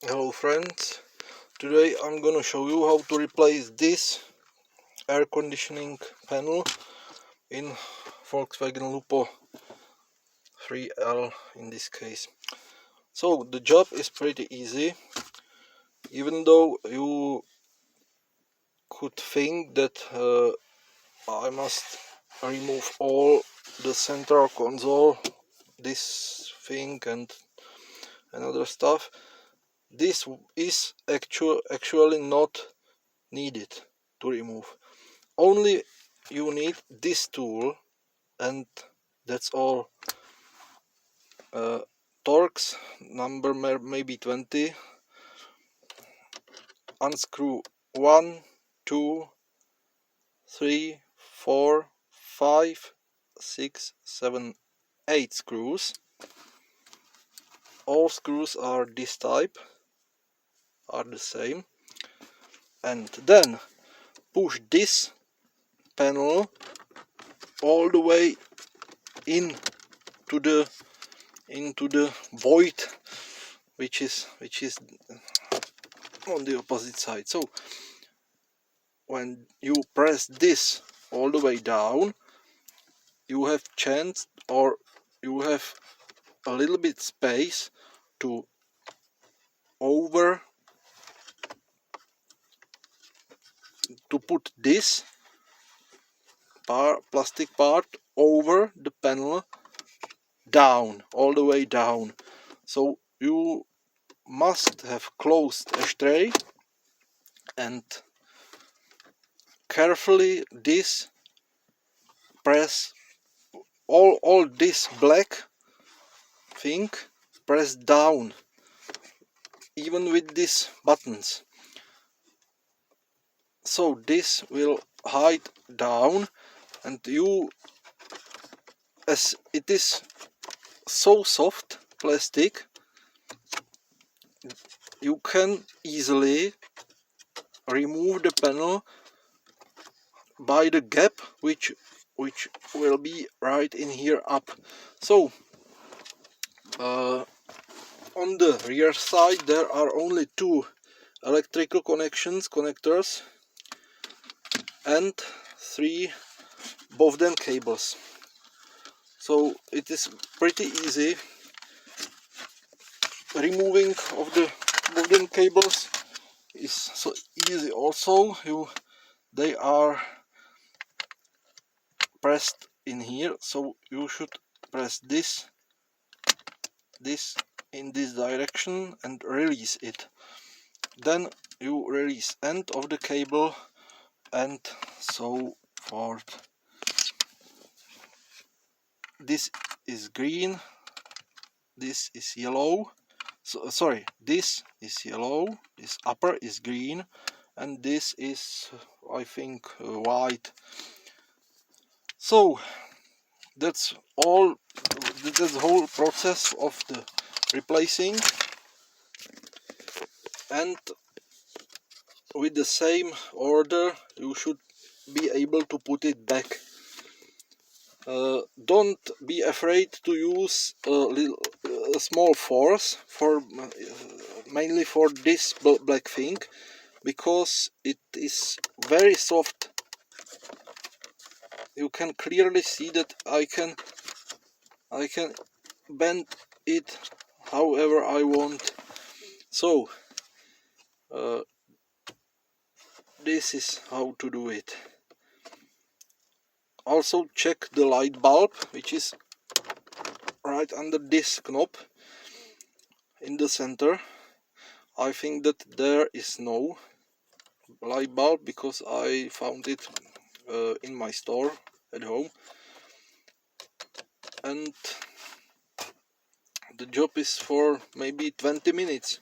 Hello friends, today I'm gonna show you how to replace this air conditioning panel in Volkswagen Lupo 3L in this case. So the job is pretty easy, even though you could think that I must remove all the central console, this thing and other stuff. This is actually not needed to remove. Only you need this tool, and that's all. Torx number maybe 20. Unscrew 1, 2, 3, 4, 5, 6, 7, 8 screws. All screws are this type, are the same. And then push this panel all the way into the void, which is on the opposite side. So when you press this all the way down, you have chance, or you have a little bit space to put this plastic part over the panel, down, all the way down. So you must have closed ashtray and carefully this press all this black thing, press down, even with these buttons. So this will hide down, and you, as it is so soft plastic, you can easily remove the panel by the gap which will be right in here up. So on the rear side there are only two electrical connectors and three both them cables. So it is pretty easy. Removing of the both them cables is so easy also. They are pressed in here, so you should press this in this direction and release it. Then you release end of the cable and so forth. This is green, this is yellow, sorry, this is yellow, this upper is green, and this is, I think, white. So that's all. That's the whole process of the replacing, and with the same order you should be able to put it back. Don't be afraid to use a small force for mainly for this black thing, because it is very soft. You can clearly see that I can bend it however I want. So this is how to do it. Also check the light bulb, which is right under this knob in the center. I think that there is no light bulb because I found it in my store at home, and the job is for maybe 20 minutes.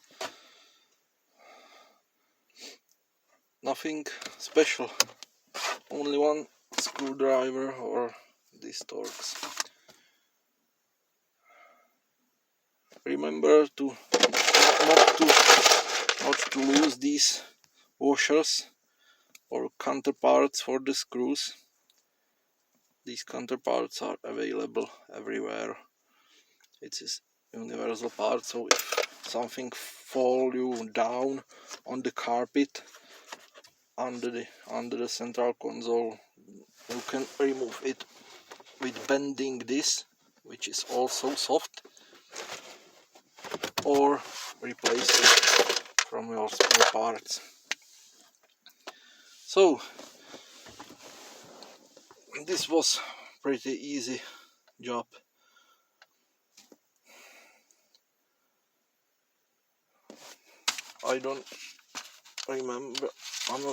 Nothing special, only one screwdriver or these Torx. Remember to not to lose these washers or counterparts for the screws. These counterparts are available everywhere. It is universal part, so if something fall you down on the carpet under the central console, you can remove it with bending this, which is also soft, or replace it from your spare parts. So this was pretty easy job. I'm not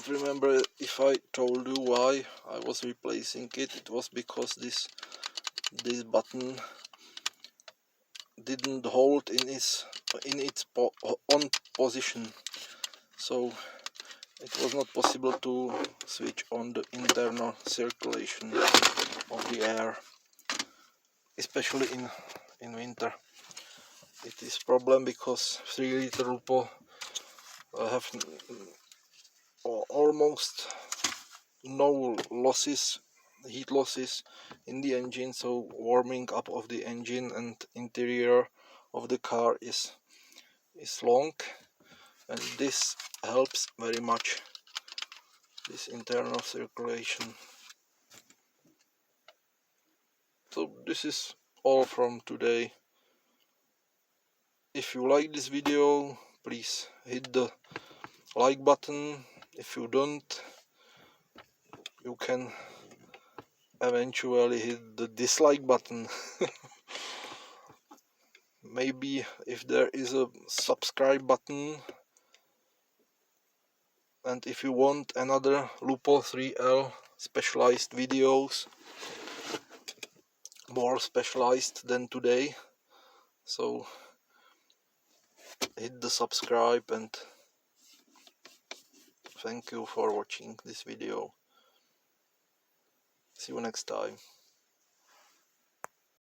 remember if I told you why I was replacing it. It was because this button didn't hold in its on position, so it was not possible to switch on the internal circulation of the air, especially in winter. It is problem because 3-liter Lupo have almost no losses, heat losses in the engine, so warming up of the engine and interior of the car is long, and this helps very much, this internal circulation. So this is all from today. If you like this video, please hit the like button. If you don't, you can eventually hit the dislike button. Maybe if there is a subscribe button, and if you want another Lupo 3L specialized videos, more specialized than today, so hit the subscribe, and thank you for watching this video. See you next time.